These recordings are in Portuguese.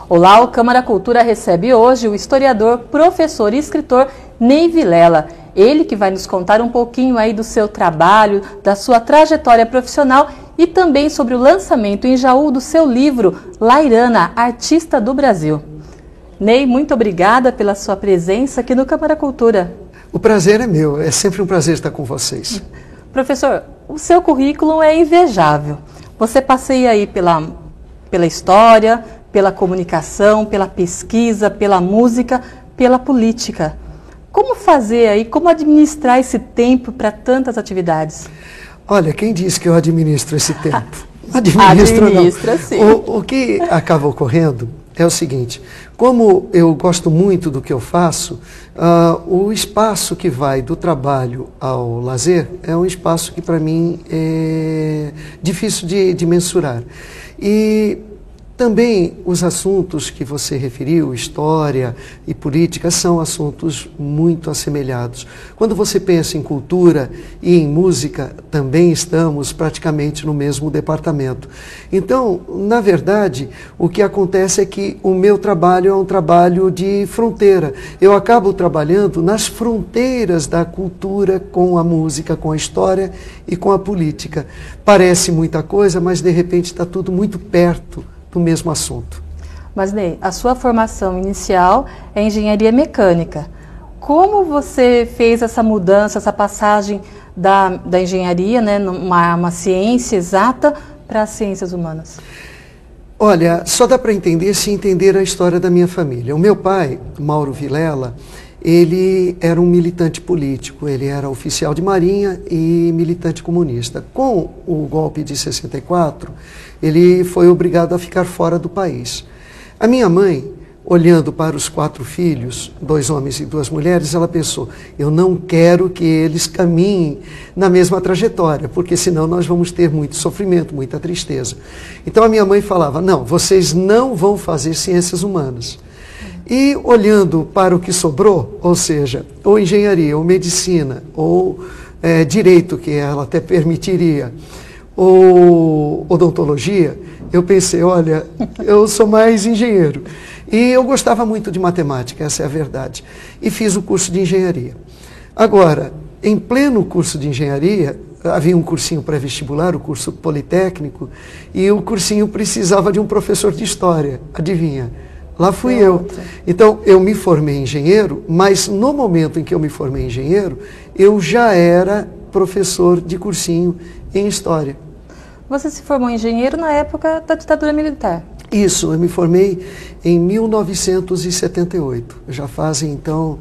Olá, o Câmara Cultura recebe hoje o historiador, professor e escritor Ney Vilela. Ele que vai nos contar um pouquinho aí do seu trabalho, da sua trajetória profissional e também sobre o lançamento em Jaú do seu livro Lairana, Artista do Brasil. Ney, muito obrigada pela sua presença aqui no Câmara Cultura. O prazer é meu, é sempre um prazer estar com vocês. Professor, o seu currículo é invejável. Você passeia aí pela história, pela comunicação, pela pesquisa, pela música, pela política. Como fazer aí, como administrar esse tempo para tantas atividades? Olha, quem disse que eu administro esse tempo? Administra, sim. O que acaba ocorrendo é o seguinte: como eu gosto muito do que eu faço, o espaço que vai do trabalho ao lazer é um espaço que para mim é difícil de mensurar. E também os assuntos que você referiu, história e política, são assuntos muito assemelhados. Quando você pensa em cultura e em música, também estamos praticamente no mesmo departamento. Então, na verdade, o que acontece é que o meu trabalho é um trabalho de fronteira. Eu acabo trabalhando nas fronteiras da cultura com a música, com a história e com a política. Parece muita coisa, mas de repente está tudo muito perto do mesmo assunto. Mas, Ney, a sua formação inicial é engenharia mecânica. Como você fez essa mudança, essa passagem da engenharia, né, uma ciência exata, para as ciências humanas? Olha, só dá para entender se entender a história da minha família. O meu pai, Mauro Vilela, ele era um militante político, ele era oficial de marinha e militante comunista. Com o golpe de 64, ele foi obrigado a ficar fora do país. A minha mãe, olhando para os 4 filhos, 2 homens e 2 mulheres, ela pensou: eu não quero que eles caminhem na mesma trajetória, porque senão nós vamos ter muito sofrimento, muita tristeza. Então a minha mãe falava: não, vocês não vão fazer ciências humanas. E olhando para o que sobrou, ou seja, ou engenharia, ou medicina, ou direito, que ela até permitiria, ou odontologia, eu pensei: olha, eu sou mais engenheiro. E eu gostava muito de matemática, essa é a verdade. E fiz o curso de engenharia. Agora, em pleno curso de engenharia, havia um cursinho pré-vestibular, o curso politécnico, e o cursinho precisava de um professor de história. Adivinha? Lá fui eu. Então, eu me formei engenheiro, mas no momento em que eu me formei engenheiro, eu já era professor de cursinho em história. Você se formou engenheiro na época da ditadura militar? Isso, eu me formei em 1978. Já fazem, então,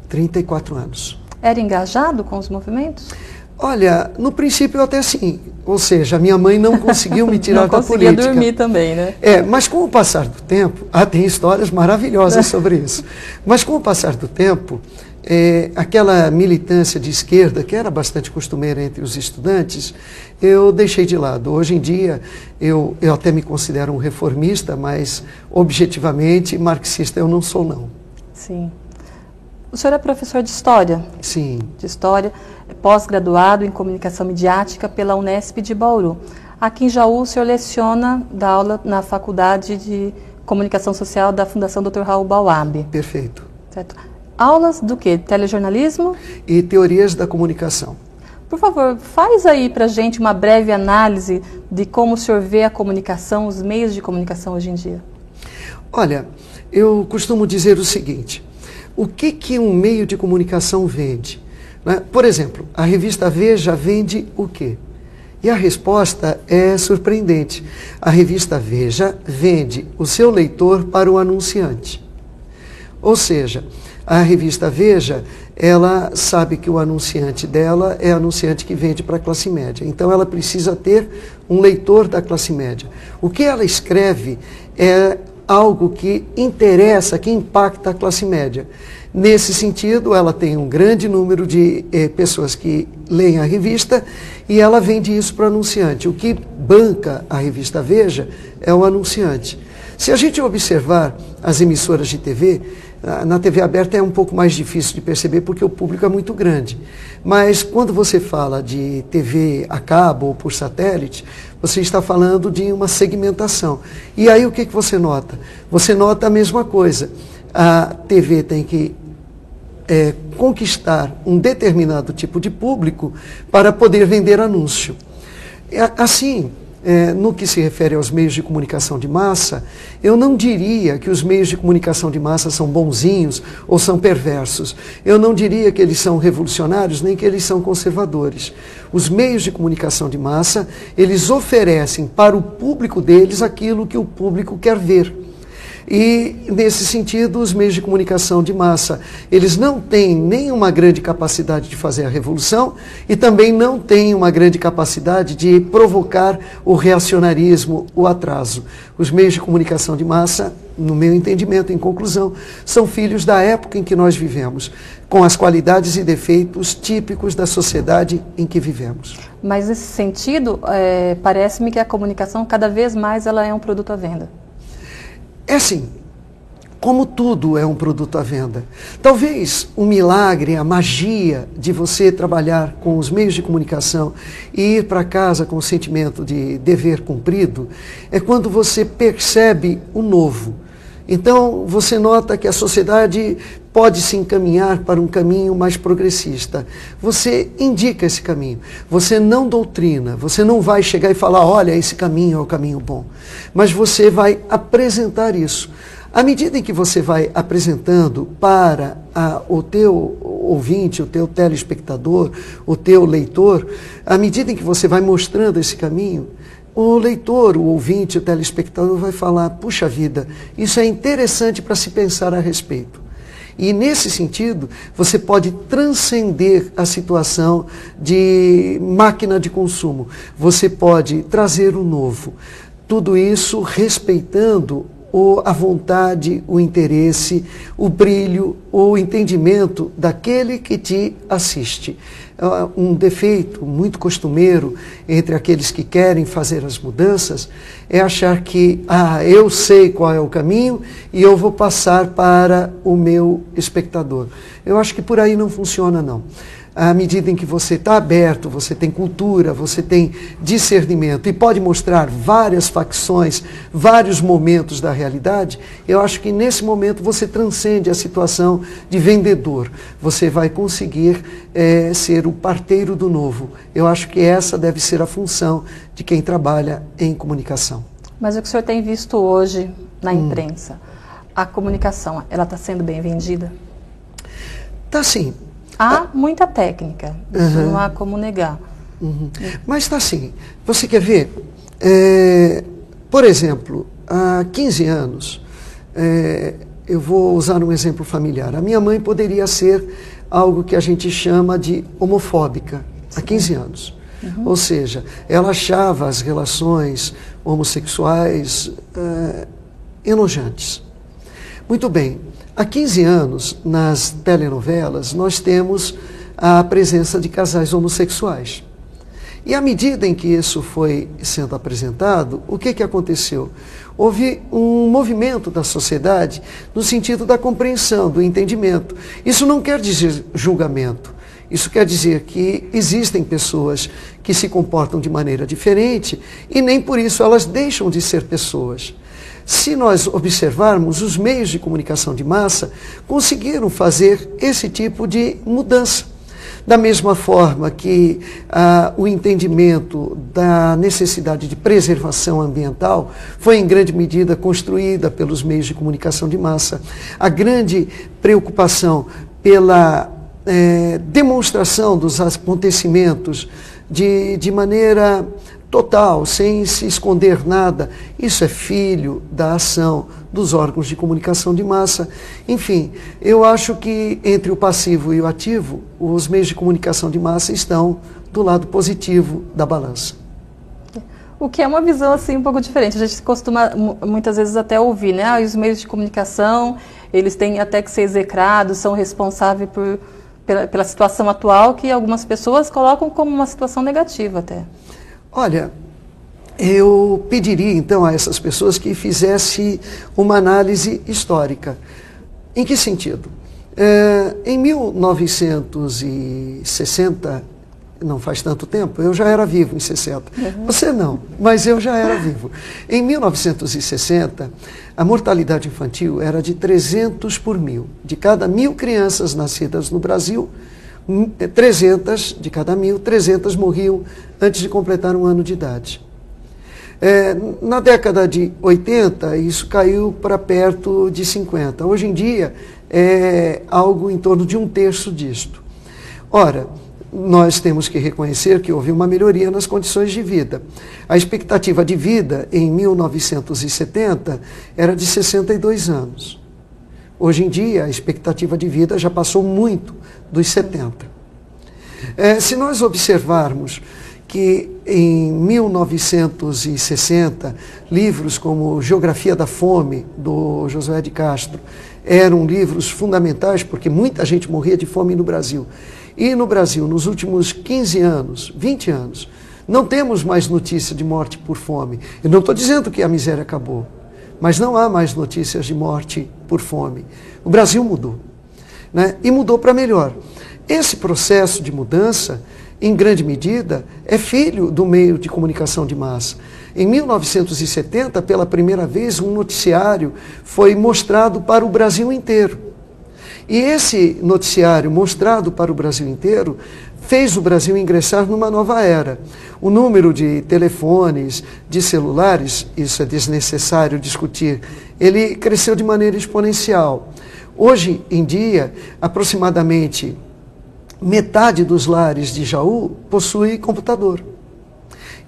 34 anos. Era engajado com os movimentos? Olha, no princípio até sim. Ou seja, a minha mãe não conseguiu me tirar da política. Não conseguia dormir também, né? Mas com o passar do tempo, tem histórias maravilhosas sobre isso. Mas com o passar do tempo, aquela militância de esquerda, que era bastante costumeira entre os estudantes, eu deixei de lado. Hoje em dia, eu até me considero um reformista, mas objetivamente marxista eu não sou, não. Sim. O senhor é professor de História? Sim. De História, pós-graduado em Comunicação Midiática pela Unesp de Bauru. Aqui em Jaú, o senhor leciona, dá aula na Faculdade de Comunicação Social da Fundação Dr. Raul Bauab. Perfeito. Certo. Aulas do quê? Telejornalismo? E teorias da comunicação. Por favor, faz aí pra gente uma breve análise de como o senhor vê a comunicação, os meios de comunicação hoje em dia. Olha, eu costumo dizer o seguinte: o que um meio de comunicação vende? Né? Por exemplo, a revista Veja vende o quê? E a resposta é surpreendente. A revista Veja vende o seu leitor para o anunciante. Ou seja, a revista Veja, ela sabe que o anunciante dela é anunciante que vende para a classe média. Então ela precisa ter um leitor da classe média. O que ela escreve é algo que interessa, que impacta a classe média. Nesse sentido, ela tem um grande número de pessoas que leem a revista e ela vende isso para o anunciante. O que banca a revista Veja é o anunciante. Se a gente observar as emissoras de TV, Na TV aberta é um pouco mais difícil de perceber porque o público é muito grande. Mas quando você fala de TV a cabo ou por satélite, você está falando de uma segmentação. E aí o que você nota? Você nota a mesma coisa. A TV tem que conquistar um determinado tipo de público para poder vender anúncio. Assim, no que se refere aos meios de comunicação de massa, eu não diria que os meios de comunicação de massa são bonzinhos ou são perversos. Eu não diria que eles são revolucionários, nem que eles são conservadores. Os meios de comunicação de massa, eles oferecem para o público deles aquilo que o público quer ver. E, nesse sentido, os meios de comunicação de massa, eles não têm nem uma grande capacidade de fazer a revolução e também não têm uma grande capacidade de provocar o reacionarismo, o atraso. Os meios de comunicação de massa, no meu entendimento, em conclusão, são filhos da época em que nós vivemos, com as qualidades e defeitos típicos da sociedade em que vivemos. Mas, nesse sentido, parece-me que a comunicação, cada vez mais, ela é um produto à venda. É assim, como tudo é um produto à venda. Talvez o milagre, a magia de você trabalhar com os meios de comunicação e ir para casa com o sentimento de dever cumprido, é quando você percebe o novo. Então, você nota que a sociedade pode se encaminhar para um caminho mais progressista. Você indica esse caminho, você não doutrina, você não vai chegar e falar, olha, esse caminho é o caminho bom, mas você vai apresentar isso. À medida em que você vai apresentando para o teu ouvinte, o teu telespectador, o teu leitor, à medida em que você vai mostrando esse caminho, o leitor, o ouvinte, o telespectador vai falar, puxa vida, isso é interessante para se pensar a respeito. E, nesse sentido, você pode transcender a situação de máquina de consumo. Você pode trazer o novo. Tudo isso respeitando a vontade, o interesse, o brilho, o entendimento daquele que te assiste. Um defeito muito costumeiro entre aqueles que querem fazer as mudanças é achar que, eu sei qual é o caminho e eu vou passar para o meu espectador. Eu acho que por aí não funciona, não. À medida em que você está aberto, você tem cultura, você tem discernimento e pode mostrar várias facções, vários momentos da realidade, eu acho que nesse momento você transcende a situação de vendedor. Você vai conseguir ser o parteiro do novo. Eu acho que essa deve ser a função de quem trabalha em comunicação. Mas o que o senhor tem visto hoje na imprensa, a comunicação, ela está sendo bem vendida? Está sim. Há muita técnica, isso não há como negar. Mas está assim, você quer ver? Por exemplo, há 15 anos, eu vou usar um exemplo familiar. A minha mãe poderia ser algo que a gente chama de homofóbica, há 15 anos. Ou seja, ela achava as relações homossexuais enojantes. Muito bem. Há 15 anos, nas telenovelas, nós temos a presença de casais homossexuais. E à medida em que isso foi sendo apresentado, o que aconteceu? Houve um movimento da sociedade no sentido da compreensão, do entendimento. Isso não quer dizer julgamento. Isso quer dizer que existem pessoas que se comportam de maneira diferente e nem por isso elas deixam de ser pessoas. Se nós observarmos, os meios de comunicação de massa conseguiram fazer esse tipo de mudança. Da mesma forma que o entendimento da necessidade de preservação ambiental foi em grande medida construída pelos meios de comunicação de massa, a grande preocupação pela demonstração dos acontecimentos de maneira total, sem se esconder nada, isso é filho da ação dos órgãos de comunicação de massa. Enfim, eu acho que entre o passivo e o ativo, os meios de comunicação de massa estão do lado positivo da balança. O que é uma visão assim um pouco diferente. A gente costuma muitas vezes até ouvir, né? Os meios de comunicação, eles têm até que ser execrados, são responsáveis pela situação atual, que algumas pessoas colocam como uma situação negativa até. Olha, eu pediria então a essas pessoas que fizesse uma análise histórica. Em que sentido? Em 1960, não faz tanto tempo, eu já era vivo em 60. Você não, mas eu já era vivo. Em 1960, a mortalidade infantil era de 300 por mil. De cada 1.000 crianças nascidas no Brasil, 300, de cada 1.000, 300 morriam antes de completar 1 ano de idade. Na década de 80, isso caiu para perto de 50. Hoje em dia, é algo em torno de 1/3 disto. Ora, nós temos que reconhecer que houve uma melhoria nas condições de vida. A expectativa de vida em 1970 era de 62 anos. Hoje em dia, a expectativa de vida já passou muito dos 70. Se nós observarmos que em 1960, livros como Geografia da Fome, do Josué de Castro, eram livros fundamentais, porque muita gente morria de fome no Brasil. E no Brasil, nos últimos 15 anos, 20 anos, não temos mais notícia de morte por fome. Eu não estou dizendo que a miséria acabou, mas não há mais notícias de morte por fome. O Brasil mudou, né? E mudou para melhor. Esse processo de mudança, em grande medida, é filho do meio de comunicação de massa. Em 1970, pela primeira vez, um noticiário foi mostrado para o Brasil inteiro. E esse noticiário mostrado para o Brasil inteiro fez o Brasil ingressar numa nova era. O número de telefones, de celulares, isso é desnecessário discutir, ele cresceu de maneira exponencial. Hoje em dia, aproximadamente metade dos lares de Jaú possui computador.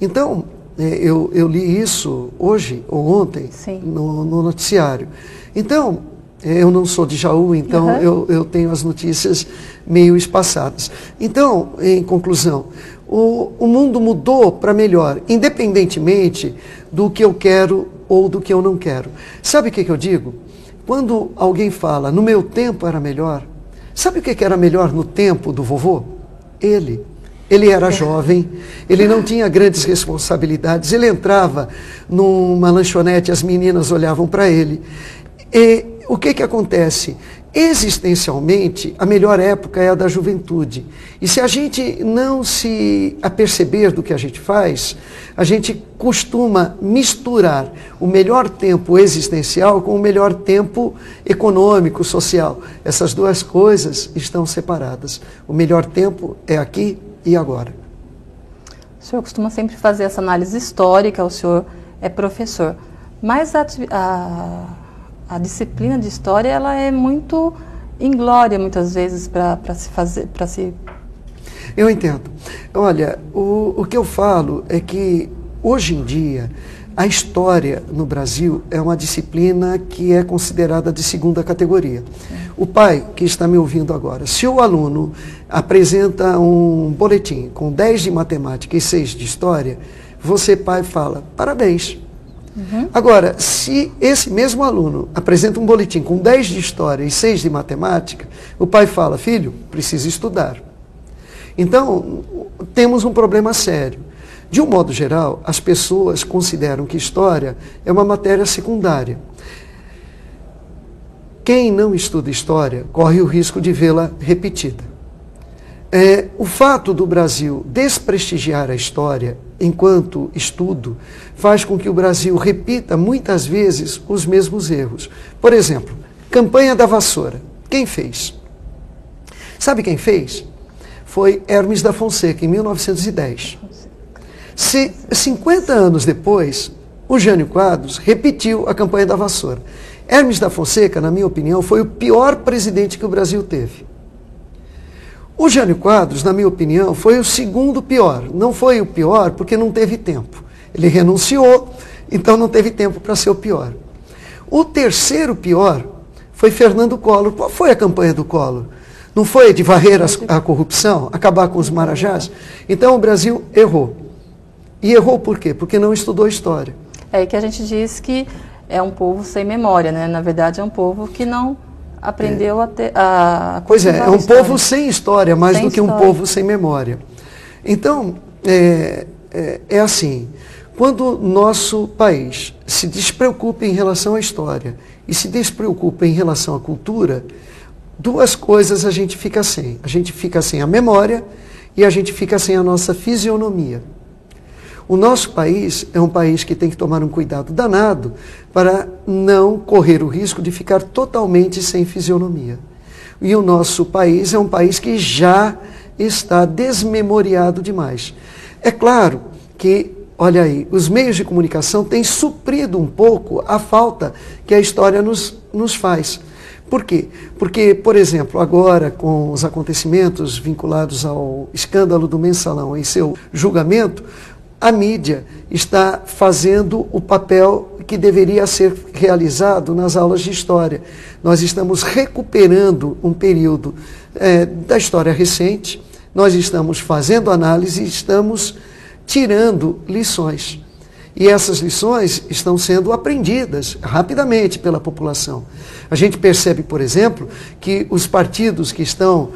Então, eu li isso hoje ou ontem no noticiário. Então, eu não sou de Jaú, então eu tenho as notícias meio espaçadas. Então, em conclusão, o mundo mudou para melhor, independentemente do que eu quero ou do que eu não quero. Sabe o que eu digo? Quando alguém fala, no meu tempo era melhor, sabe o que era melhor no tempo do vovô? Ele era jovem, ele não tinha grandes responsabilidades, ele entrava numa lanchonete, as meninas olhavam para ele. E o que acontece? Existencialmente, a melhor época é a da juventude. E se a gente não se aperceber do que a gente faz, a gente costuma misturar o melhor tempo existencial com o melhor tempo econômico, social. Essas duas coisas estão separadas. O melhor tempo é aqui e agora. O senhor costuma sempre fazer essa análise histórica, o senhor é professor, mas a disciplina de história, ela é muito inglória, muitas vezes, para se fazer, para se... Eu entendo. Olha, o que eu falo é que, hoje em dia, a história no Brasil é uma disciplina que é considerada de segunda categoria. O pai que está me ouvindo agora, se o aluno apresenta um boletim com 10 de matemática e 6 de história, você, pai, fala, parabéns. Agora, se esse mesmo aluno apresenta um boletim com 10 de história e 6 de matemática, o pai fala, filho, precisa estudar. Então, temos um problema sério. De um modo geral, as pessoas consideram que história é uma matéria secundária. Quem não estuda história corre o risco de vê-la repetida. O fato do Brasil desprestigiar a história enquanto estudo faz com que o Brasil repita muitas vezes os mesmos erros. Por exemplo, campanha da vassoura. Quem fez? Sabe quem fez? Foi Hermes da Fonseca, em 1910. 50 anos depois, o Jânio Quadros repetiu a campanha da vassoura. Hermes da Fonseca, na minha opinião, foi o pior presidente que o Brasil teve. O Jânio Quadros, na minha opinião, foi o segundo pior. Não foi o pior porque não teve tempo. Ele renunciou, então não teve tempo para ser o pior. O terceiro pior foi Fernando Collor. Qual foi a campanha do Collor? Não foi de varrer a corrupção, acabar com os marajás? Então o Brasil errou. E errou por quê? Porque não estudou história. É que a gente diz que é um povo sem memória, né? Na verdade, é um povo que não aprendeu a Pois é um povo sem história, mais do que um povo sem memória. Então, é assim, quando nosso país se despreocupa em relação à história e se despreocupa em relação à cultura, duas coisas a gente fica sem. A gente fica sem a memória e a gente fica sem a nossa fisionomia. O nosso país é um país que tem que tomar um cuidado danado para não correr o risco de ficar totalmente sem fisionomia. E o nosso país é um país que já está desmemoriado demais. É claro que, olha aí, os meios de comunicação têm suprido um pouco a falta que a história nos faz. Por quê? Porque, por exemplo, agora com os acontecimentos vinculados ao escândalo do Mensalão e seu julgamento, a mídia está fazendo o papel que deveria ser realizado nas aulas de história. Nós estamos recuperando um período da história recente, nós estamos fazendo análise e estamos tirando lições. E essas lições estão sendo aprendidas rapidamente pela população. A gente percebe, por exemplo, que os partidos que estão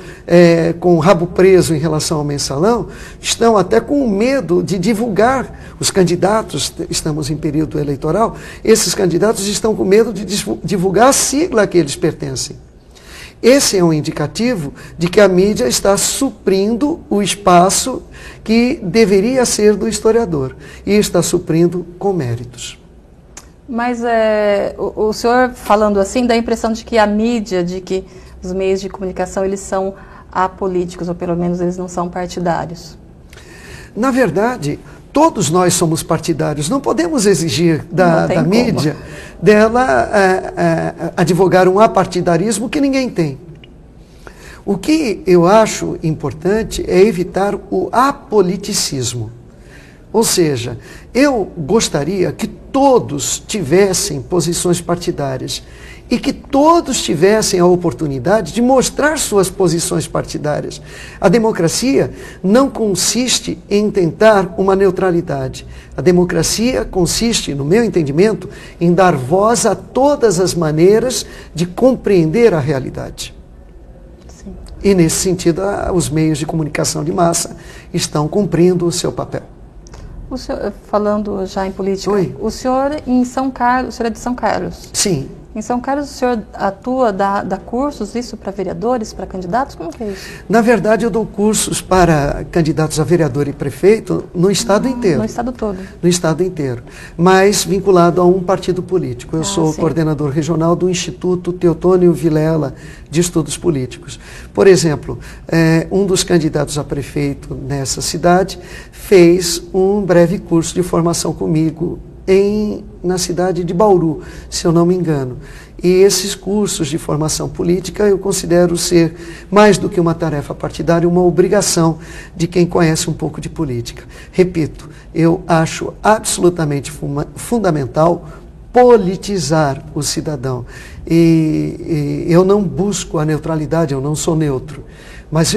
com o rabo preso em relação ao Mensalão estão até com medo de divulgar os candidatos. Estamos em período eleitoral, esses candidatos estão com medo de divulgar a sigla a que eles pertencem. Esse é um indicativo de que a mídia está suprindo o espaço que deveria ser do historiador e está suprindo com méritos. Mas o senhor falando assim dá a impressão de que a mídia, de que os meios de comunicação eles são apolíticos, ou pelo menos eles não são partidários. Na verdade, todos nós somos partidários. Não podemos exigir da mídia dela advogar um apartidarismo que ninguém tem. O que eu acho importante é evitar o apoliticismo. Ou seja, eu gostaria que todos tivessem posições partidárias e que todos tivessem a oportunidade de mostrar suas posições partidárias. A democracia não consiste em tentar uma neutralidade. A democracia consiste, no meu entendimento, em dar voz a todas as maneiras de compreender a realidade. Sim. E, nesse sentido, os meios de comunicação de massa estão cumprindo o seu papel. O senhor, falando já em política, Oi. O senhor em São Carlos, o senhor é de São Carlos? Sim. Em São Carlos o senhor atua, dá cursos, isso para vereadores, para candidatos? Como que é isso? Na verdade, eu dou cursos para candidatos a vereador e prefeito no estado inteiro. No estado todo? No estado inteiro, mas vinculado a um partido político. Eu sou coordenador regional do Instituto Teotônio Vilela de Estudos Políticos. Por exemplo, um dos candidatos a prefeito nessa cidade fez um breve curso de formação comigo na cidade de Bauru, se eu não me engano. E esses cursos de formação política eu considero ser, mais do que uma tarefa partidária, uma obrigação de quem conhece um pouco de política. Repito, eu acho absolutamente fundamental politizar o cidadão. E eu não busco a neutralidade, eu não sou neutro. Mas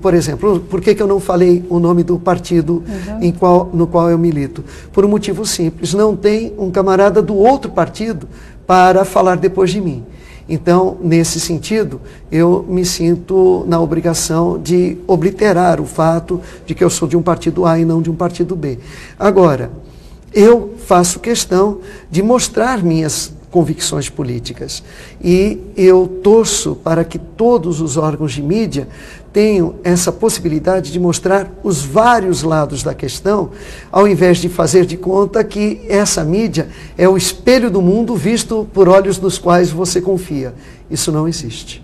por exemplo, por que eu não falei o nome do partido no qual eu milito? Por um motivo simples, não tem um camarada do outro partido para falar depois de mim. Então, nesse sentido, eu me sinto na obrigação de obliterar o fato de que eu sou de um partido A e não de um partido B. Agora, eu faço questão de mostrar minhas convicções políticas. E eu torço para que todos os órgãos de mídia tenham essa possibilidade de mostrar os vários lados da questão, ao invés de fazer de conta que essa mídia é o espelho do mundo visto por olhos nos quais você confia. Isso não existe.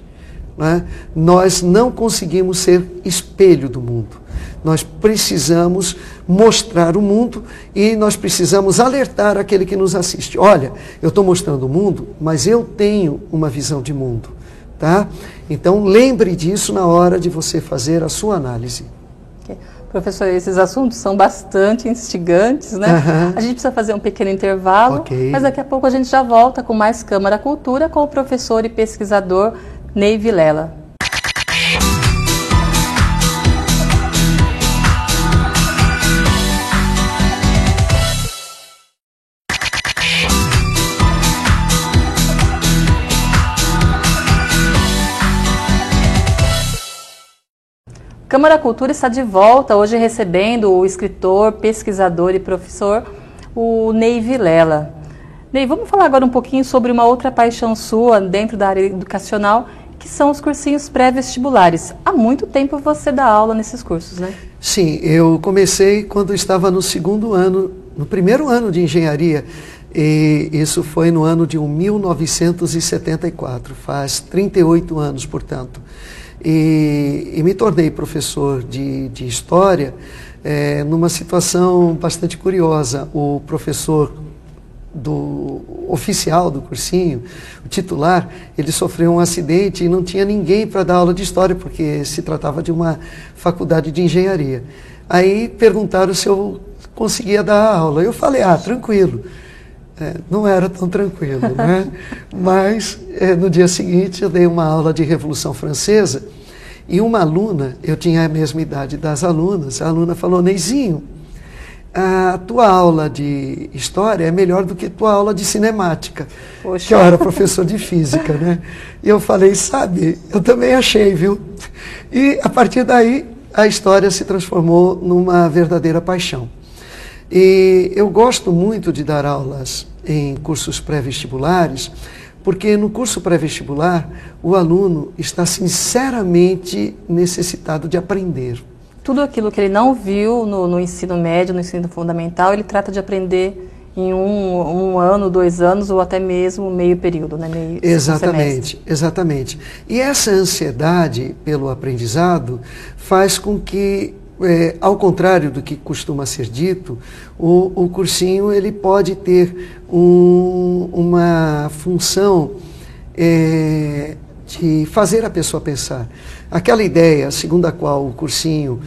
Né? Nós não conseguimos ser espelho do mundo. Nós precisamos mostrar o mundo e nós precisamos alertar aquele que nos assiste. Olha, eu estou mostrando o mundo, mas eu tenho uma visão de mundo. Tá? Então, lembre disso na hora de você fazer a sua análise. Okay. Professor, esses assuntos são bastante instigantes, né? A gente precisa fazer um pequeno intervalo, mas daqui a pouco a gente já volta com mais Câmara Cultura com o professor e pesquisador Ney Vilela. Câmara Cultura está de volta, hoje recebendo o escritor, pesquisador e professor, o Ney Vilela. Ney, vamos falar agora um pouquinho sobre uma outra paixão sua dentro da área educacional, que são os cursinhos pré-vestibulares. Há muito tempo você dá aula nesses cursos, né? Sim, eu comecei quando estava no segundo ano, no primeiro ano de engenharia, e isso foi no ano de 1974, faz 38 anos, portanto. E me tornei professor de História numa situação bastante curiosa. O professor oficial do cursinho, o titular, ele sofreu um acidente e não tinha ninguém para dar aula de História, porque se tratava de uma faculdade de engenharia. Aí perguntaram se eu conseguia dar aula. Eu falei, tranquilo. Não era tão tranquilo, né? Mas no dia seguinte eu dei uma aula de Revolução Francesa e uma aluna, eu tinha a mesma idade das alunas, a aluna falou, Neizinho, a tua aula de História é melhor do que tua aula de Cinemática. Poxa. Que eu era professor de Física, né? E eu falei, sabe, eu também achei, viu? E a partir daí a História se transformou numa verdadeira paixão. E eu gosto muito de dar aulas em cursos pré-vestibulares, porque no curso pré-vestibular o aluno está sinceramente necessitado de aprender. Tudo aquilo que ele não viu no ensino médio, no ensino fundamental, ele trata de aprender em um ano, 2 anos ou até mesmo meio período, né? Exatamente, exatamente. E essa ansiedade pelo aprendizado faz com que, ao contrário do que costuma ser dito, o cursinho ele pode ter uma função de fazer a pessoa pensar. Aquela ideia segundo a qual o cursinho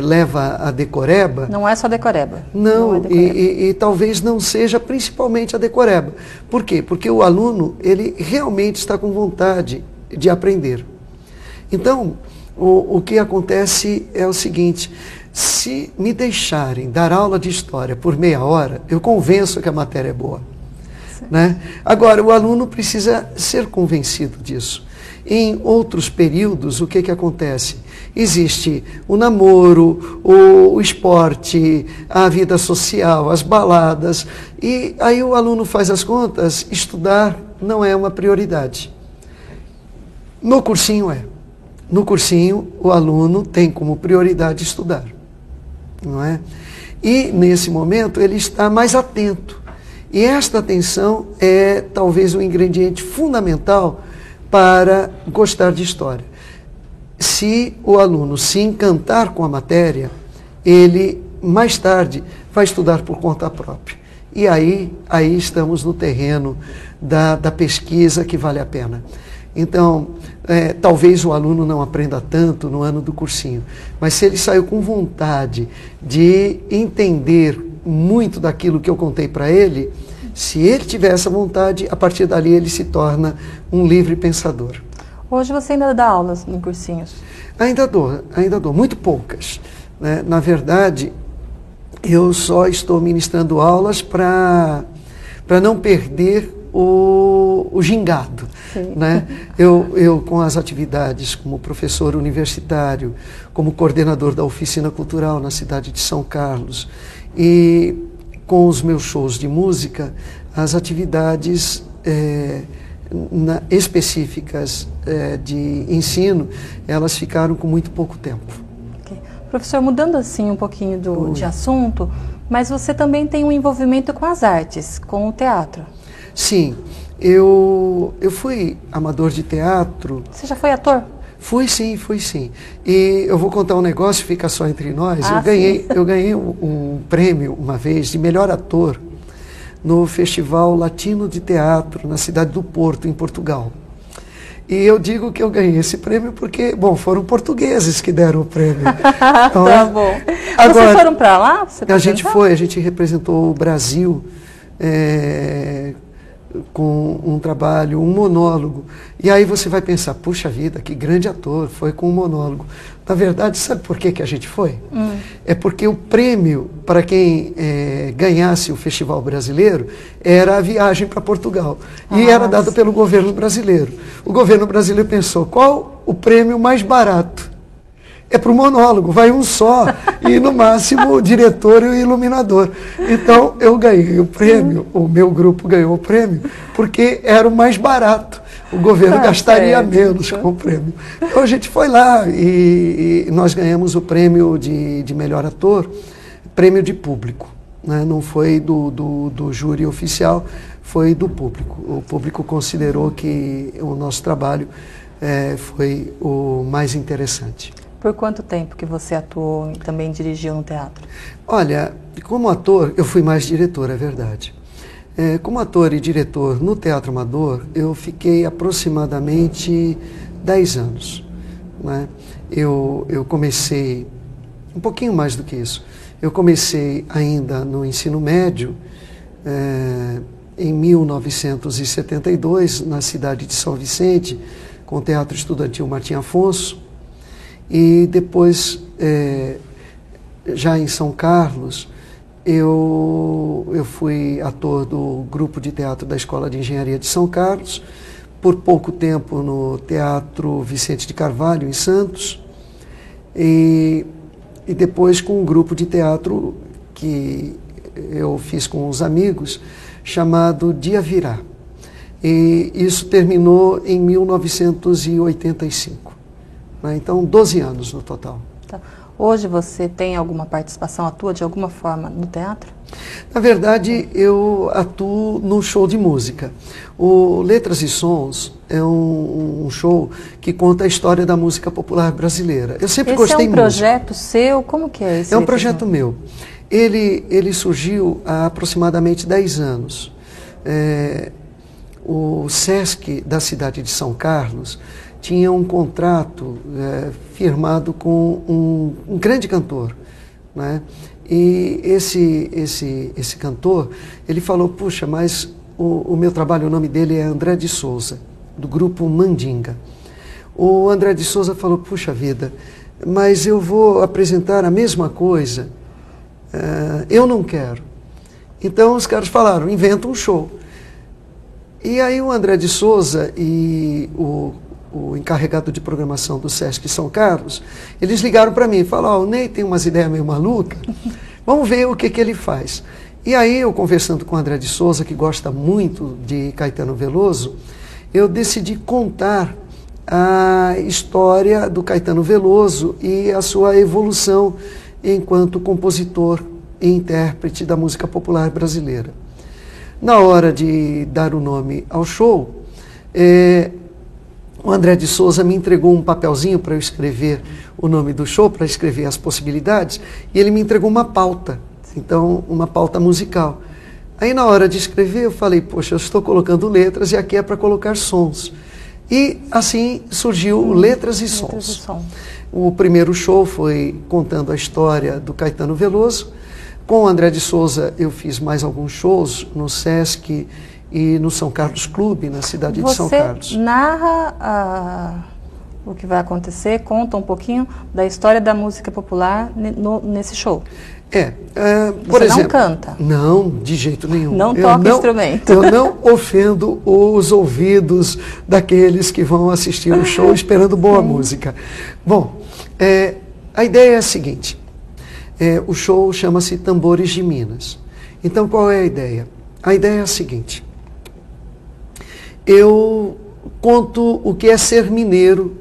leva a decoreba... Não é só decoreba. Não é decoreba. E talvez não seja principalmente a decoreba. Por quê? Porque o aluno ele realmente está com vontade de aprender. Então, o que acontece é o seguinte, se me deixarem dar aula de História por meia hora, eu convenço que a matéria é boa. Né? Agora, o aluno precisa ser convencido disso. Em outros períodos, o que acontece? Existe o namoro, o esporte, a vida social, as baladas, e aí o aluno faz as contas, estudar não é uma prioridade. No cursinho é. No cursinho, o aluno tem como prioridade estudar, não é? E, nesse momento, ele está mais atento. E esta atenção é, talvez, um ingrediente fundamental para gostar de História. Se o aluno se encantar com a matéria, ele, mais tarde, vai estudar por conta própria. E aí estamos no terreno da pesquisa que vale a pena. Então, talvez o aluno não aprenda tanto no ano do cursinho, mas se ele saiu com vontade de entender muito daquilo que eu contei para ele, se ele tiver essa vontade, a partir dali ele se torna um livre pensador. Hoje você ainda dá aulas em cursinhos? Ainda dou, muito poucas. Né? Na verdade, eu só estou ministrando aulas para não perder o gingado. Né? Eu, com as atividades como professor universitário, como coordenador da oficina cultural na cidade de São Carlos, e com os meus shows de música, as atividades específicas de ensino, elas ficaram com muito pouco tempo. Okay. Professor, mudando assim um pouquinho de assunto, mas você também tem um envolvimento com as artes, com o teatro. Sim, eu fui amador de teatro. Você já foi ator? Fui sim. E eu vou contar um negócio, fica só entre nós. Eu ganhei um prêmio uma vez de melhor ator no Festival Latino de Teatro na cidade do Porto, em Portugal. E eu digo que eu ganhei esse prêmio porque, foram portugueses que deram o prêmio. Então, tá bom. Agora, vocês foram para lá? A gente representou o Brasil com um trabalho, um monólogo. E aí você vai pensar, puxa vida, que grande ator, foi com um monólogo. Na verdade, sabe por que a gente foi? É porque o prêmio para quem ganhasse o Festival Brasileiro era a viagem para Portugal. E era dado pelo governo brasileiro. O governo brasileiro pensou, qual o prêmio mais barato? é para o monólogo, vai um só, e no máximo o diretor e o iluminador. Então eu ganhei o prêmio, o meu grupo ganhou o prêmio, porque era o mais barato. O governo gastaria menos com o prêmio. Então a gente foi lá e nós ganhamos o prêmio de melhor ator, prêmio de público, né? Não foi do júri oficial, foi do público. O público considerou que o nosso trabalho foi o mais interessante. Por quanto tempo que você atuou e também dirigiu no teatro? Olha, como ator, eu fui mais diretor, é verdade. Como ator e diretor no Teatro Amador, eu fiquei aproximadamente 10 anos. Né? Eu comecei, um pouquinho mais do que isso, eu comecei ainda no ensino médio, em 1972, na cidade de São Vicente, com o Teatro Estudantil Martim Afonso, e depois, já em São Carlos, eu fui ator do grupo de teatro da Escola de Engenharia de São Carlos, por pouco tempo no Teatro Vicente de Carvalho, em Santos, e depois com um grupo de teatro que eu fiz com os amigos, chamado Dia Virá. E isso terminou em 1985. Né? Então, 12 anos no total. Tá. Hoje você tem alguma participação, atua de alguma forma no teatro? Na verdade, eu atuo no show de música. O Letras e Sons é um show que conta a história da música popular brasileira. Eu sempre gostei muito. Esse é um projeto seu? Como que é esse? É um projeto meu. Ele surgiu há aproximadamente 10 anos. O SESC da cidade de São Carlos tinha um contrato firmado com um grande cantor, né? E esse cantor, ele falou, puxa, mas o meu trabalho, o nome dele é André de Souza, do grupo Mandinga. O André de Souza falou, puxa vida, mas eu vou apresentar a mesma coisa, eu não quero. Então os caras falaram, inventa um show. E aí o André de Souza e o encarregado de programação do Sesc São Carlos, eles ligaram para mim e falaram, o Ney tem umas ideias meio malucas, vamos ver o que ele faz. E aí eu conversando com o André de Souza, que gosta muito de Caetano Veloso, eu decidi contar a história do Caetano Veloso e a sua evolução enquanto compositor e intérprete da música popular brasileira. Na hora de dar o nome ao show, o André de Souza me entregou um papelzinho para eu escrever o nome do show, para escrever as possibilidades, e ele me entregou uma pauta, então uma pauta musical. Aí na hora de escrever eu falei, poxa, eu estou colocando letras e aqui é para colocar sons. E assim surgiu Letras e Sons. O primeiro show foi contando a história do Caetano Veloso. Com o André de Souza eu fiz mais alguns shows no Sesc e no São Carlos Clube, na cidade de São Carlos. Você narra o que vai acontecer, conta um pouquinho da história da música popular nesse show. Por exemplo, não canta? Não, de jeito nenhum. Não toca instrumento? Eu não ofendo os ouvidos daqueles que vão assistir o show esperando boa música. Bom, a ideia é a seguinte, o show chama-se Tambores de Minas. Então qual é a ideia? A ideia é a seguinte, eu conto o que é ser mineiro,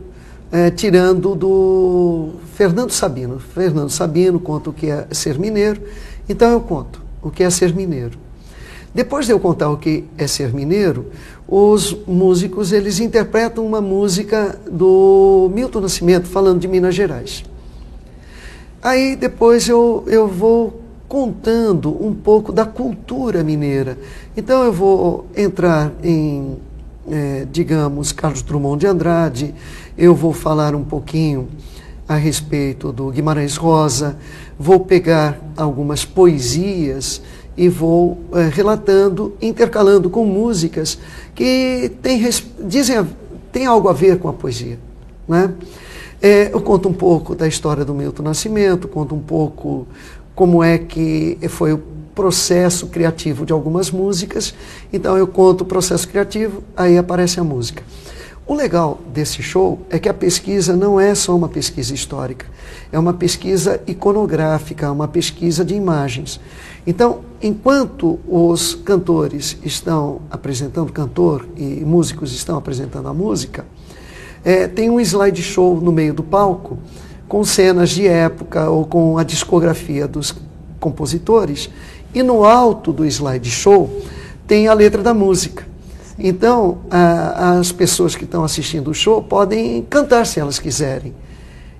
tirando do Fernando Sabino. Fernando Sabino conta o que é ser mineiro, então eu conto o que é ser mineiro. Depois de eu contar o que é ser mineiro, os músicos eles interpretam uma música do Milton Nascimento, falando de Minas Gerais. Aí depois eu vou contando um pouco da cultura mineira. Então eu vou entrar em, digamos, Carlos Drummond de Andrade, eu vou falar um pouquinho a respeito do Guimarães Rosa, vou pegar algumas poesias e vou relatando, intercalando com músicas que tem algo a ver com a poesia, né? Eu conto um pouco da história do Milton Nascimento, conto um pouco como é que foi o processo criativo de algumas músicas. Então eu conto o processo criativo, aí aparece a música. O legal desse show é que a pesquisa não é só uma pesquisa histórica, é uma pesquisa iconográfica, uma pesquisa de imagens. Então, enquanto os cantores estão apresentando, cantor e músicos estão apresentando a música, tem um slideshow no meio do palco, com cenas de época ou com a discografia dos compositores, e no alto do slideshow tem a letra da música. Então, as pessoas que estão assistindo o show podem cantar se elas quiserem.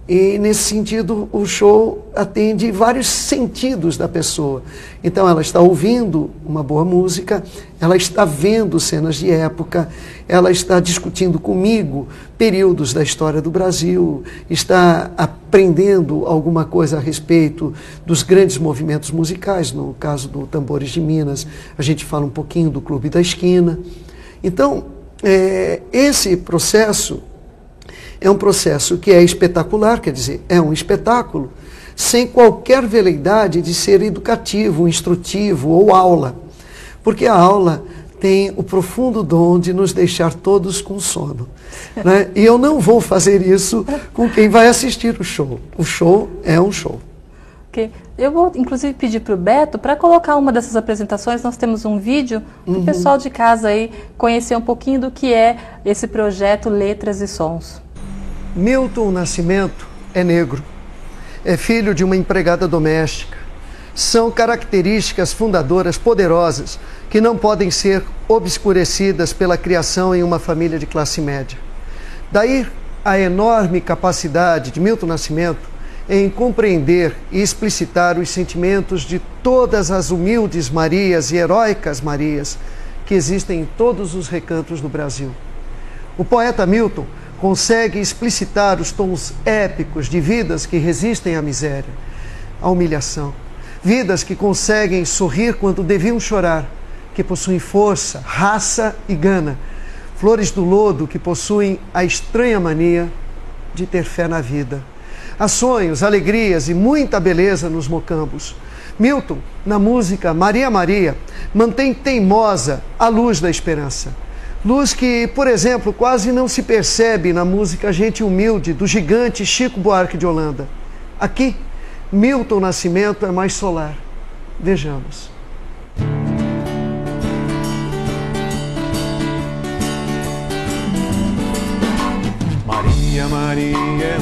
E, nesse sentido, o show atende vários sentidos da pessoa. Então, ela está ouvindo uma boa música, ela está vendo cenas de época, ela está discutindo comigo períodos da história do Brasil, está aprendendo alguma coisa a respeito dos grandes movimentos musicais. No caso do Tambores de Minas, a gente fala um pouquinho do Clube da Esquina. Então, esse processo é um processo que é espetacular, quer dizer, é um espetáculo sem qualquer veleidade de ser educativo, instrutivo ou aula, porque a aula tem o profundo dom de nos deixar todos com sono, né? E eu não vou fazer isso com quem vai assistir o show. O show é um show. Okay. Eu vou, inclusive, pedir para o Beto para colocar uma dessas apresentações. Nós temos um vídeo para o pessoal de casa aí conhecer um pouquinho do que é esse projeto Letras e Sons. Milton Nascimento é negro, é filho de uma empregada doméstica. São características fundadoras poderosas que não podem ser obscurecidas pela criação em uma família de classe média. Daí a enorme capacidade de Milton Nascimento em compreender e explicitar os sentimentos de todas as humildes Marias e heróicas Marias que existem em todos os recantos do Brasil. O poeta Milton consegue explicitar os tons épicos de vidas que resistem à miséria, à humilhação. Vidas que conseguem sorrir quando deviam chorar, que possuem força, raça e gana. Flores do lodo que possuem a estranha mania de ter fé na vida. Há sonhos, alegrias e muita beleza nos mocambos. Milton, na música Maria Maria, mantém teimosa a luz da esperança. Luz que, por exemplo, quase não se percebe na música Gente Humilde, do gigante Chico Buarque de Holanda. Aqui, Milton Nascimento é mais solar. Vejamos. Maria, Maria,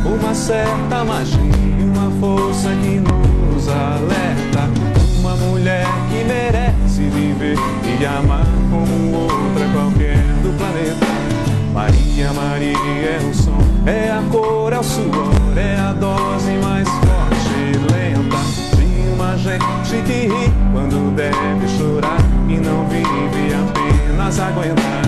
uma certa magia, uma força que nos alerta. Uma mulher que merece viver e amar como outra qualquer do planeta. Maria, Maria é o som, é a cor, é o suor, é a dose mais forte e lenta de uma gente que ri quando deve chorar e não vive apenas aguentar.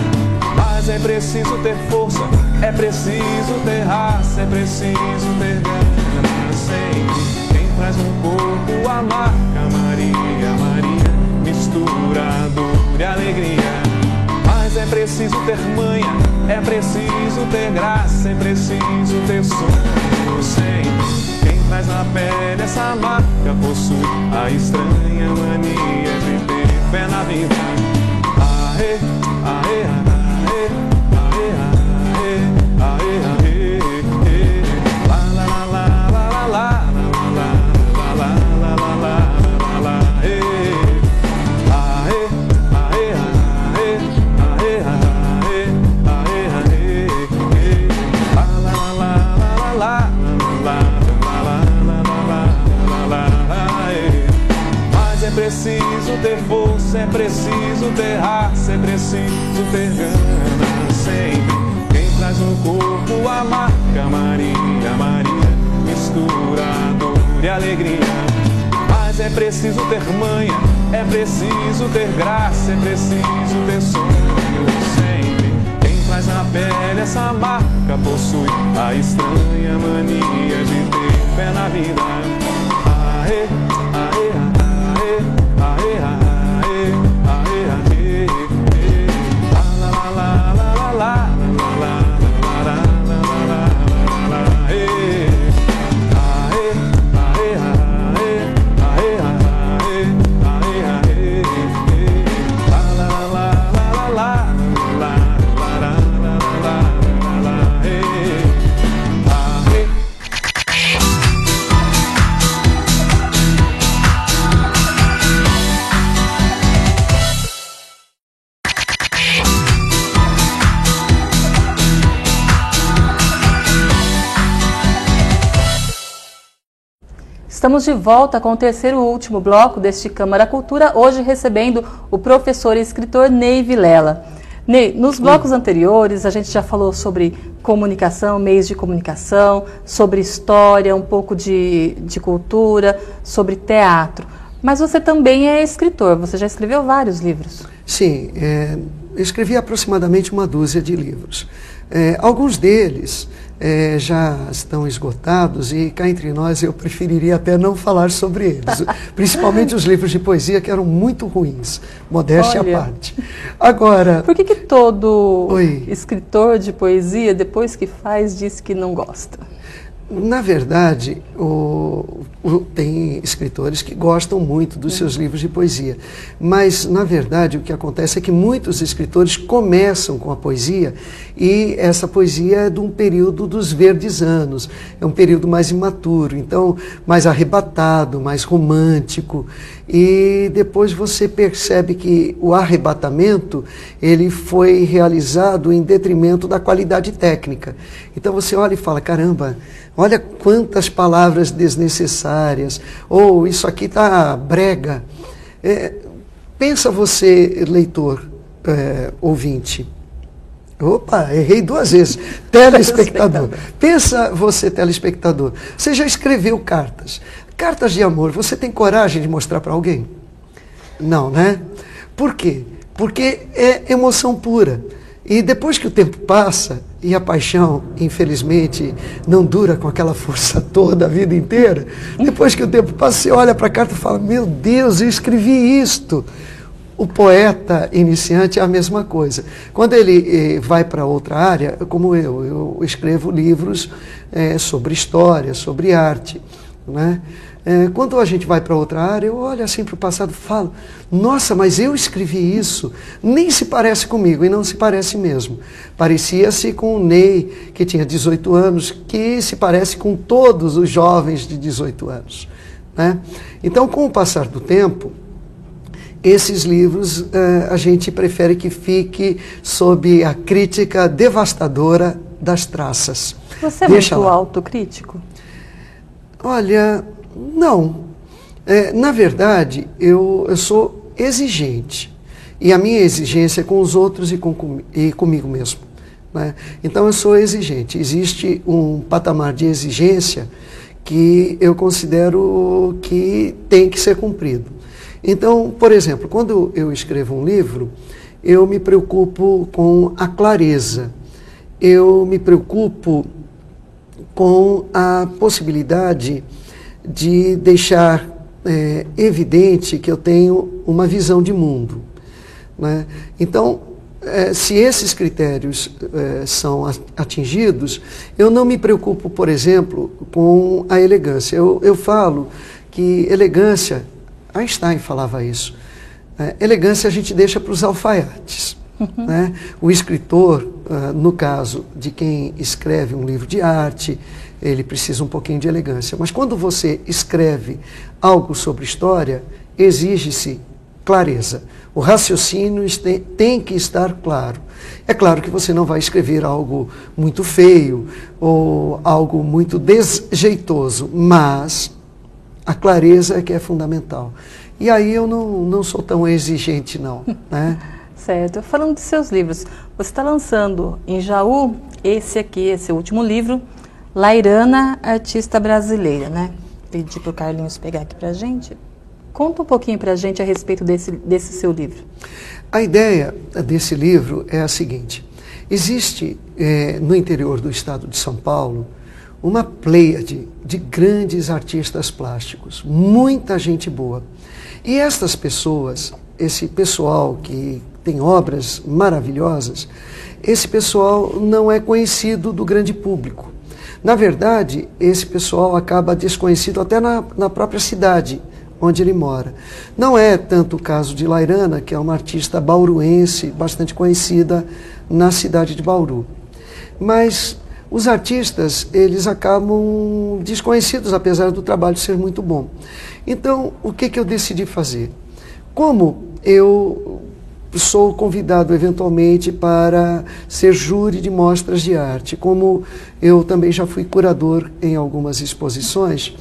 Mas é preciso ter força, é preciso ter raça, é preciso ter gana sempre. Quem traz no corpo a marca Maria, Maria, mistura dor e alegria. Mas é preciso ter manha, é preciso ter graça, é preciso ter sonho sempre. Quem traz na pele essa marca possui a estranha mania de ter fé na vida. Aê, aê, aê. É preciso ter força, é preciso ter raça, é preciso ter gana sempre. Quem traz no corpo a marca Maria, Maria, mistura dor e alegria. Mas é preciso ter manha, é preciso ter graça, é preciso ter sonho sempre. Quem traz na pele essa marca possui a estranha mania de ter fé na vida. Aê, aê, aê. Aê, aê, aê, aê, aê. La la la la la la la la la la la. Aê, aê, aê, aê, aê, aê, aê, aê. La la la la la la la la la la. Estamos de volta com o terceiro e último bloco deste Câmara Cultura, hoje recebendo o professor e escritor Ney Vilela. Ney, nos blocos anteriores a gente já falou sobre comunicação, meios de comunicação, sobre história, um pouco de cultura, sobre teatro. Mas você também é escritor, você já escreveu vários livros. Sim, eu escrevi aproximadamente uma dúzia de livros. Alguns deles já estão esgotados e, cá entre nós, eu preferiria até não falar sobre eles. Principalmente os livros de poesia, que eram muito ruins, modéstia à parte. Agora... Por que todo escritor de poesia, depois que faz, diz que não gosta? Na verdade, tem escritores que gostam muito dos seus livros de poesia, mas, na verdade, o que acontece é que muitos escritores começam com a poesia e essa poesia é de um período dos verdes anos, é um período mais imaturo, então mais arrebatado, mais romântico, e depois você percebe que o arrebatamento ele foi realizado em detrimento da qualidade técnica. Então você olha e fala, caramba, olha quantas palavras desnecessárias, ou isso aqui está brega. Pensa você, leitor, ouvinte. Opa, errei duas vezes. Telespectador. Pensa você, telespectador. Você já escreveu cartas. Cartas de amor, você tem coragem de mostrar para alguém? Não, né? Por quê? Porque é emoção pura. E depois que o tempo passa, e a paixão, infelizmente, não dura com aquela força toda a vida inteira, depois que o tempo passa, você olha para a carta e fala, meu Deus, eu escrevi isto. O poeta iniciante é a mesma coisa. Quando ele vai para outra área, como eu escrevo livros sobre história, sobre arte, né? Quando a gente vai para outra área, eu olho assim para o passado e falo, nossa, mas eu escrevi isso, nem se parece comigo, e não se parece mesmo. Parecia-se com o Ney, que tinha 18 anos, que se parece com todos os jovens de 18 anos. Né? Então, com o passar do tempo, esses livros a gente prefere que fique sob a crítica devastadora das traças. Você é muito autocrítico? Olha, não. Na verdade, eu sou exigente. E a minha exigência é com os outros e comigo mesmo. Né? Então, eu sou exigente. Existe um patamar de exigência que eu considero que tem que ser cumprido. Então, por exemplo, quando eu escrevo um livro, eu me preocupo com a clareza. Eu me preocupo com a possibilidade de deixar evidente que eu tenho uma visão de mundo. Né? Então, se esses critérios são atingidos, eu não me preocupo, por exemplo, com a elegância. Eu falo que elegância, Einstein falava isso, elegância a gente deixa para os alfaiates. Né? O escritor, no caso de quem escreve um livro de arte, ele precisa um pouquinho de elegância. Mas quando você escreve algo sobre história, exige-se clareza. O raciocínio tem que estar claro. É claro que você não vai escrever algo muito feio ou algo muito desjeitoso, mas a clareza é que é fundamental. E aí eu não sou tão exigente, não. Né? Certo. Falando de seus livros, você está lançando em Jaú esse último livro, Lairana, artista brasileira, né? Pedi para o Carlinhos pegar aqui para a gente. Conta um pouquinho para a gente a respeito desse seu livro. A ideia desse livro é a seguinte. Existe no interior do estado de São Paulo uma pleiade de grandes artistas plásticos, muita gente boa. E estas pessoas, esse pessoal que tem obras maravilhosas, esse pessoal não é conhecido do grande público. Na verdade, esse pessoal acaba desconhecido até na própria cidade onde ele mora. Não é tanto o caso de Lairana, que é uma artista bauruense, bastante conhecida na cidade de Bauru. Mas os artistas, eles acabam desconhecidos, apesar do trabalho ser muito bom. Então, o que eu decidi fazer? Como eu sou convidado eventualmente para ser júri de mostras de arte, como eu também já fui curador em algumas exposições,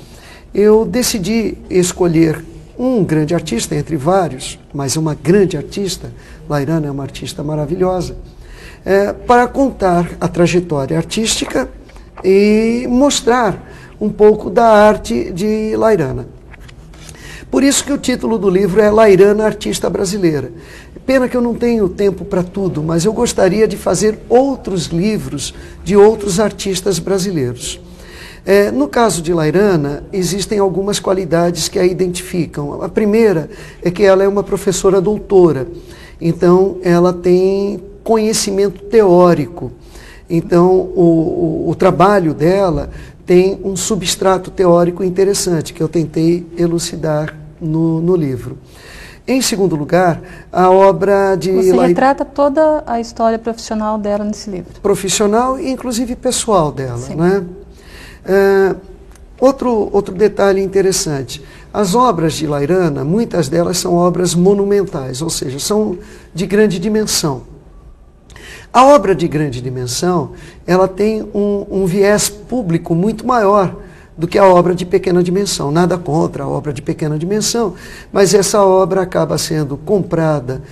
eu decidi escolher um grande artista, entre vários, mas uma grande artista, Lairana é uma artista maravilhosa, para contar a trajetória artística e mostrar um pouco da arte de Lairana. Por isso que o título do livro é Lairana, Artista Brasileira. Pena que eu não tenho tempo para tudo, mas eu gostaria de fazer outros livros de outros artistas brasileiros. No caso de Lairana, existem algumas qualidades que a identificam. A primeira é que ela é uma professora doutora, então ela tem conhecimento teórico. Então o trabalho dela tem um substrato teórico interessante, que eu tentei elucidar no livro. Em segundo lugar, a obra de... Você retrata toda a história profissional dela nesse livro. Profissional e inclusive pessoal dela, Sim. né? Outro detalhe interessante, as obras de Lairana, muitas delas são obras monumentais, ou seja, são de grande dimensão. A obra de grande dimensão, ela tem um viés público muito maior do que a obra de pequena dimensão. Nada contra a obra de pequena dimensão, mas essa obra acaba sendo comprada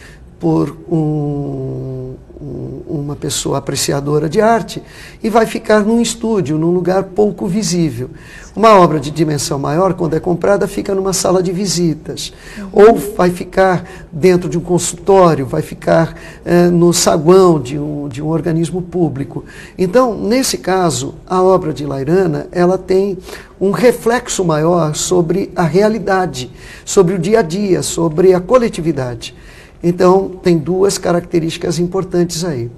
por uma pessoa apreciadora de arte e vai ficar num estúdio, num lugar pouco visível. Uma obra de dimensão maior, quando é comprada, fica numa sala de visitas, ou vai ficar dentro de um consultório, vai ficar no saguão de um organismo público. Então, nesse caso, a obra de Lairana, ela tem um reflexo maior sobre a realidade, sobre o dia a dia, sobre a coletividade. Então, tem duas características importantes aí.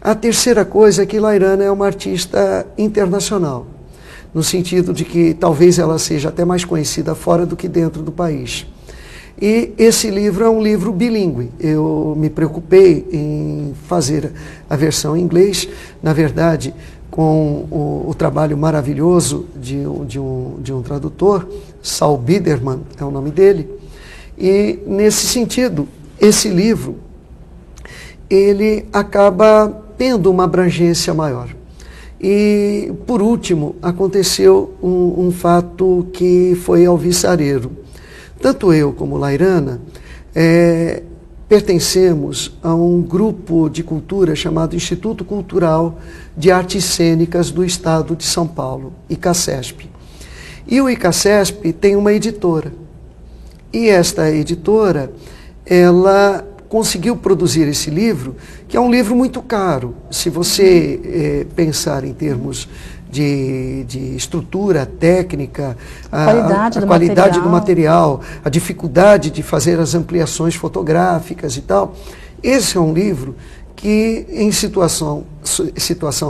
A terceira coisa é que Lairana é uma artista internacional, no sentido de que talvez ela seja até mais conhecida fora do que dentro do país. E esse livro é um livro bilíngue. Eu me preocupei em fazer a versão em inglês, na verdade, com o trabalho maravilhoso de um tradutor, Saul Biderman é o nome dele, e nesse sentido, esse livro, ele acaba tendo uma abrangência maior. E, por último, aconteceu um fato que foi alvissareiro. Tanto eu como Lairana pertencemos a um grupo de cultura chamado Instituto Cultural de Artes Cênicas do Estado de São Paulo, ICACESP. E o ICACESP tem uma editora. E esta editora, ela conseguiu produzir esse livro, que é um livro muito caro. Se você pensar em termos de estrutura técnica, a qualidade do material, a dificuldade de fazer as ampliações fotográficas e tal, esse é um livro que, em situação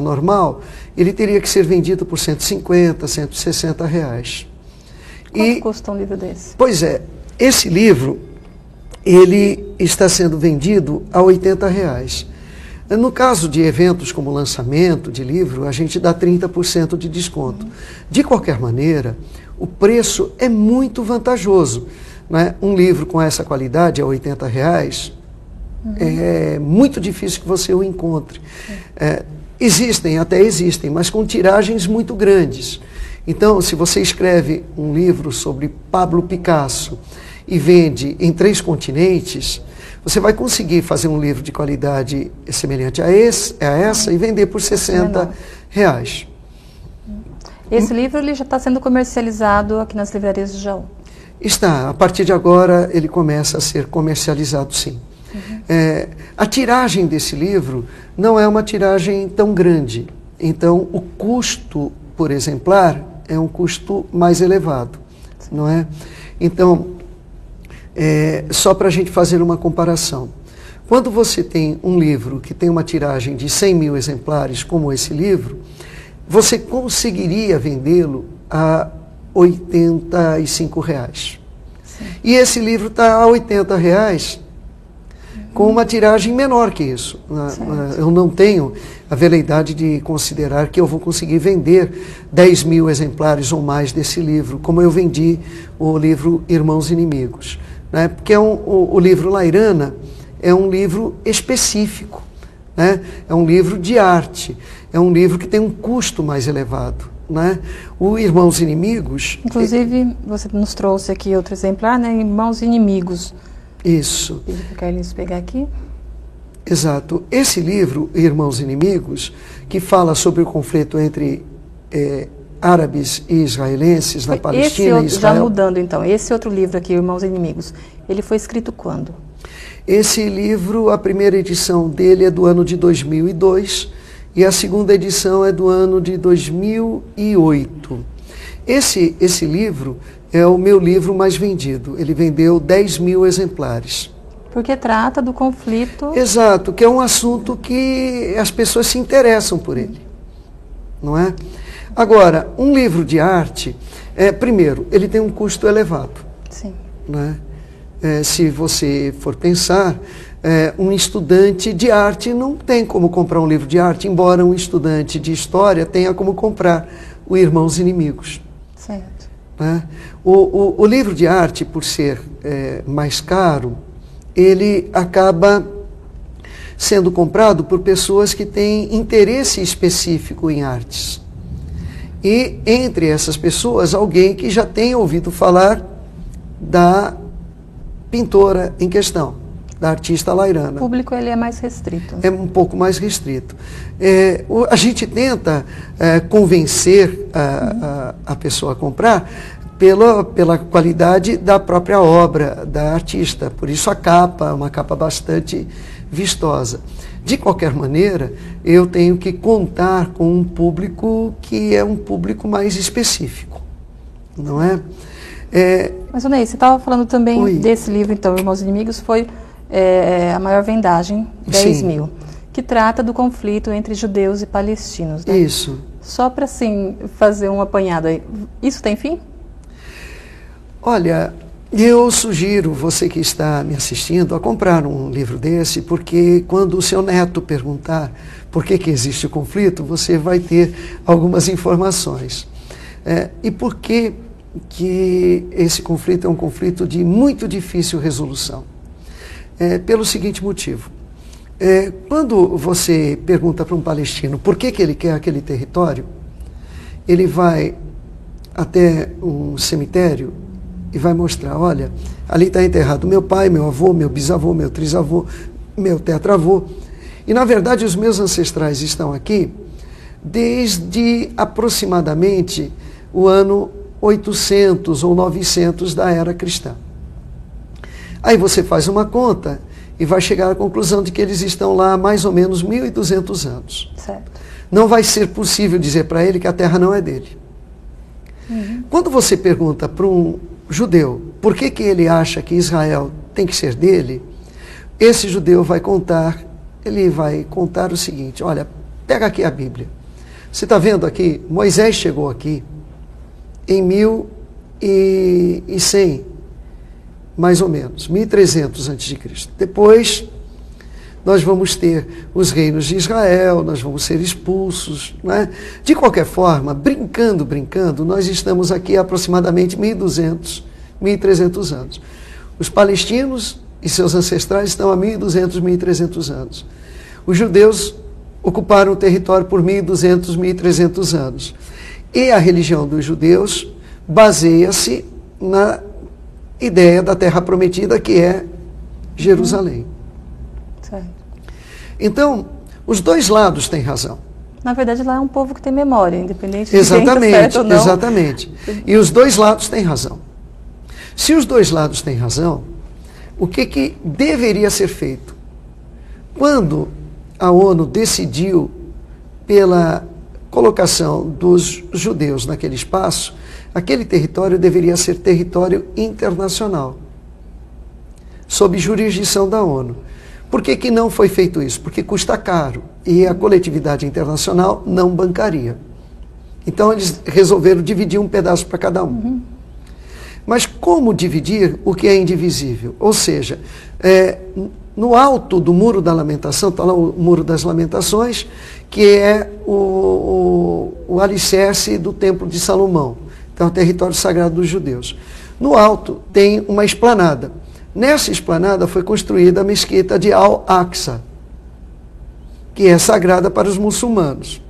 normal, ele teria que ser vendido por R$150, R$160. Quanto custa um livro desse? Pois é, esse livro, ele está sendo vendido a R$80. No caso de eventos como lançamento de livro, a gente dá 30% de desconto. De qualquer maneira, o preço é muito vantajoso, né? Um livro com essa qualidade a R$80, é muito difícil que você o encontre. Até existem, mas com tiragens muito grandes. Então, se você escreve um livro sobre Pablo Picasso e vende em 3 continentes, você vai conseguir fazer um livro de qualidade semelhante a essa e vender por R$60. Esse livro ele já está sendo comercializado aqui nas livrarias de Jaú? Está. A partir de agora ele começa a ser comercializado, sim. A tiragem desse livro não é uma tiragem tão grande. Então, o custo por exemplar é um custo mais elevado, não é? Então, só para a gente fazer uma comparação. Quando você tem um livro que tem uma tiragem de 100 mil exemplares, como esse livro, você conseguiria vendê-lo a R$85. Sim. E esse livro está a R$80 com uma tiragem menor que isso. Eu não tenho a veleidade de considerar que eu vou conseguir vender 10 mil exemplares ou mais desse livro, como eu vendi o livro Irmãos Inimigos. Né? Porque o livro Lairana é um livro específico, né? É um livro de arte, é um livro que tem um custo mais elevado. né? O Irmãos Inimigos... Inclusive, você nos trouxe aqui outro exemplar, né? Irmãos Inimigos. Isso. Pedi para o Carlinhos pegar aqui. Exato. Esse livro, Irmãos Inimigos, que fala sobre o conflito entre árabes e israelenses na Palestina e Israel... Já mudando, então, esse outro livro aqui, Irmãos Inimigos, ele foi escrito quando? Esse livro, a primeira edição dele é do ano de 2002 e a segunda edição é do ano de 2008. Esse livro é o meu livro mais vendido. Ele vendeu 10 mil exemplares. Porque trata do conflito... Exato, que é um assunto que as pessoas se interessam por ele, não é? Agora, um livro de arte, primeiro, ele tem um custo elevado. Sim. Não é? Se você for pensar, um estudante de arte não tem como comprar um livro de arte, embora um estudante de história tenha como comprar o Irmãos Inimigos. Certo. Né? O livro de arte, por ser mais caro, ele acaba sendo comprado por pessoas que têm interesse específico em artes. E, entre essas pessoas, alguém que já tenha ouvido falar da pintora em questão, da artista Lairana. O público ele é mais restrito. É um pouco mais restrito. A gente tenta convencer a pessoa a comprar pela qualidade da própria obra da artista. Por isso a capa é uma capa bastante vistosa. De qualquer maneira, eu tenho que contar com um público que é um público mais específico, não é? Mas, Ney, você estava falando também Oi. desse livro, então, Irmãos Inimigos, foi a maior vendagem, 10 Sim. mil, que trata do conflito entre judeus e palestinos. Né? Isso. Só para, assim, fazer um apanhado aí, isso tem fim? Olha, eu sugiro você que está me assistindo a comprar um livro desse, porque quando o seu neto perguntar por que existe o conflito, você vai ter algumas informações. E por que esse conflito é um conflito de muito difícil resolução? Pelo seguinte motivo. Quando você pergunta para um palestino por que ele quer aquele território, ele vai até um cemitério e vai mostrar, olha, ali está enterrado meu pai, meu avô, meu bisavô, meu trisavô, meu tetravô. E, na verdade, os meus ancestrais estão aqui desde aproximadamente o ano 800 ou 900 da era cristã. Aí você faz uma conta e vai chegar à conclusão de que eles estão lá há mais ou menos 1.200 anos. Certo. Não vai ser possível dizer para ele que a terra não é dele. Uhum. Quando você pergunta para um judeu por que ele acha que Israel tem que ser dele, esse judeu vai contar o seguinte, olha, pega aqui a Bíblia. Você está vendo aqui, Moisés chegou aqui em 1100, mais ou menos, 1300 a.C. Depois, nós vamos ter os reinos de Israel, nós vamos ser expulsos, não é? De qualquer forma, brincando, nós estamos aqui há aproximadamente 1200, 1300 anos. Os palestinos e seus ancestrais estão há 1200, 1300 anos. Os judeus ocuparam o território por 1200, 1300 anos. E a religião dos judeus baseia-se na ideia da terra prometida, que é Jerusalém. Certo. Então, os dois lados têm razão. Na verdade, lá é um povo que tem memória, independente de Exatamente, quem tá certo ou não. exatamente. E os dois lados têm razão. Se os dois lados têm razão, o que deveria ser feito? Quando a ONU decidiu pela colocação dos judeus naquele espaço, aquele território deveria ser território internacional, sob jurisdição da ONU. Por que não foi feito isso? Porque custa caro e a coletividade internacional não bancaria. Então eles resolveram dividir um pedaço para cada um. Uhum. Mas como dividir o que é indivisível? Ou seja, no alto do Muro da Lamentação, está lá o Muro das Lamentações, que é o alicerce do Templo de Salomão. Então é o território sagrado dos judeus. No alto tem uma esplanada. Nessa esplanada foi construída a mesquita de Al-Aqsa, que é sagrada para os muçulmanos.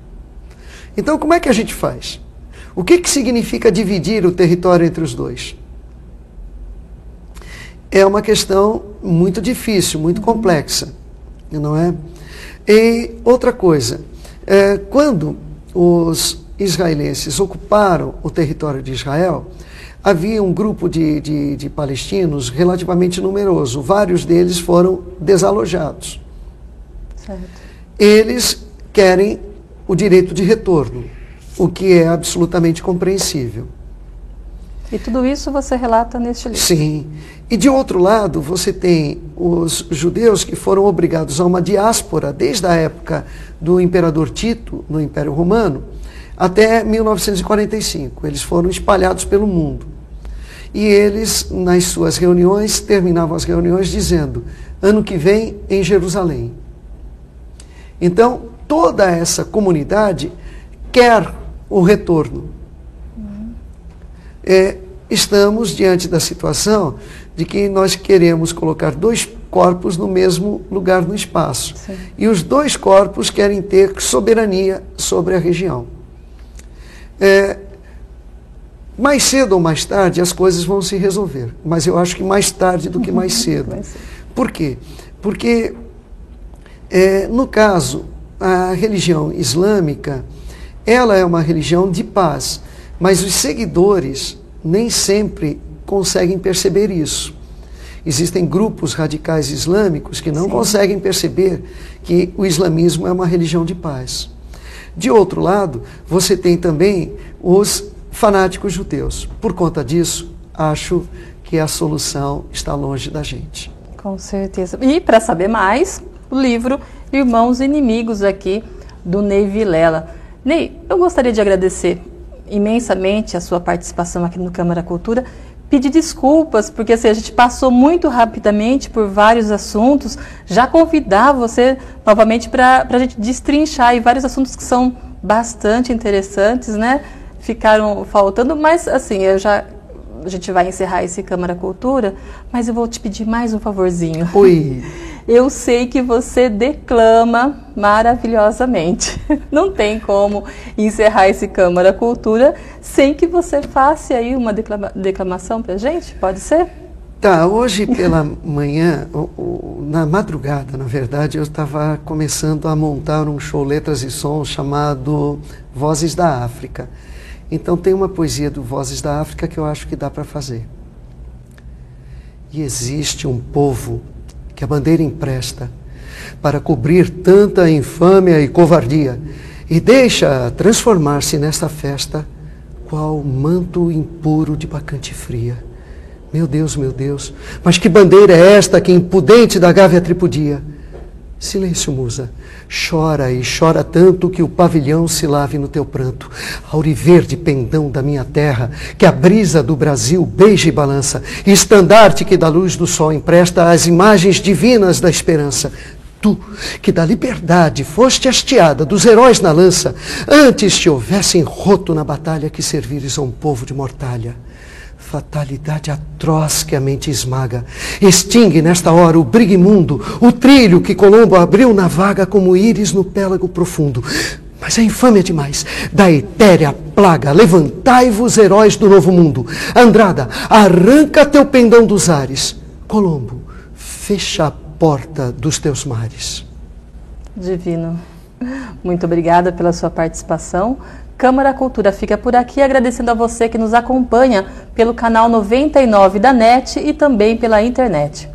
Então, como é que a gente faz? O que significa dividir o território entre os dois? É uma questão muito difícil, muito complexa, não é? E outra coisa, quando os israelenses ocuparam o território de Israel, havia um grupo de palestinos relativamente numeroso. Vários deles foram desalojados. Certo. Eles querem o direito de retorno, o que é absolutamente compreensível. E tudo isso você relata neste livro? Sim. E de outro lado, você tem os judeus que foram obrigados a uma diáspora desde a época do imperador Tito, no Império Romano, até 1945. Eles foram espalhados pelo mundo. E eles, nas suas reuniões, terminavam as reuniões dizendo: ano que vem em Jerusalém. Então, toda essa comunidade quer o retorno. Estamos diante da situação de que nós queremos colocar dois corpos no mesmo lugar no espaço. Sim. E os dois corpos querem ter soberania sobre a região. Mais cedo ou mais tarde as coisas vão se resolver, mas eu acho que mais tarde do que mais cedo. Por quê? Porque, no caso, a religião islâmica, ela é uma religião de paz, mas os seguidores nem sempre conseguem perceber isso. Existem grupos radicais islâmicos que não Sim. conseguem perceber que o islamismo é uma religião de paz. De outro lado, você tem também os fanáticos judeus. Por conta disso, acho que a solução está longe da gente. Com certeza. E para saber mais, o livro Irmãos Inimigos aqui do Ney Vilela. Ney, eu gostaria de agradecer imensamente a sua participação aqui no Câmara Cultura, pedir desculpas, porque assim, a gente passou muito rapidamente por vários assuntos, já convidar você novamente para a gente destrinchar aí vários assuntos que são bastante interessantes, né? Ficaram faltando, mas assim, a gente vai encerrar esse Câmara Cultura, mas eu vou te pedir mais um favorzinho. Oi. Eu sei que você declama maravilhosamente. Não tem como encerrar esse Câmara Cultura sem que você faça aí uma declamação para a gente? Pode ser? Tá, hoje pela manhã, na madrugada, na verdade, eu estava começando a montar um show Letras e Sons chamado Vozes da África. Então tem uma poesia do Vozes da África que eu acho que dá para fazer. E existe um povo que a bandeira empresta para cobrir tanta infâmia e covardia, e deixa transformar-se nesta festa qual manto impuro de bacante fria. Meu Deus, mas que bandeira é esta que impudente da gávea tripudia? Silêncio, musa, chora e chora tanto que o pavilhão se lave no teu pranto. Auriverde pendão da minha terra, que a brisa do Brasil beija e balança, e estandarte que da luz do sol empresta as imagens divinas da esperança. Tu, que da liberdade foste hasteada dos heróis na lança, antes te houvessem roto na batalha que servires a um povo de mortalha. Fatalidade atroz que a mente esmaga, extingue nesta hora o brigue imundo, o trilho que Colombo abriu na vaga como íris no pélago profundo. Mas a infâmia demais, da etérea plaga, levantai-vos, heróis do novo mundo. Andrada, arranca teu pendão dos ares. Colombo, fecha a porta dos teus mares. Divino. Muito obrigada pela sua participação. Câmara Cultura fica por aqui, agradecendo a você que nos acompanha pelo canal 99 da NET e também pela internet.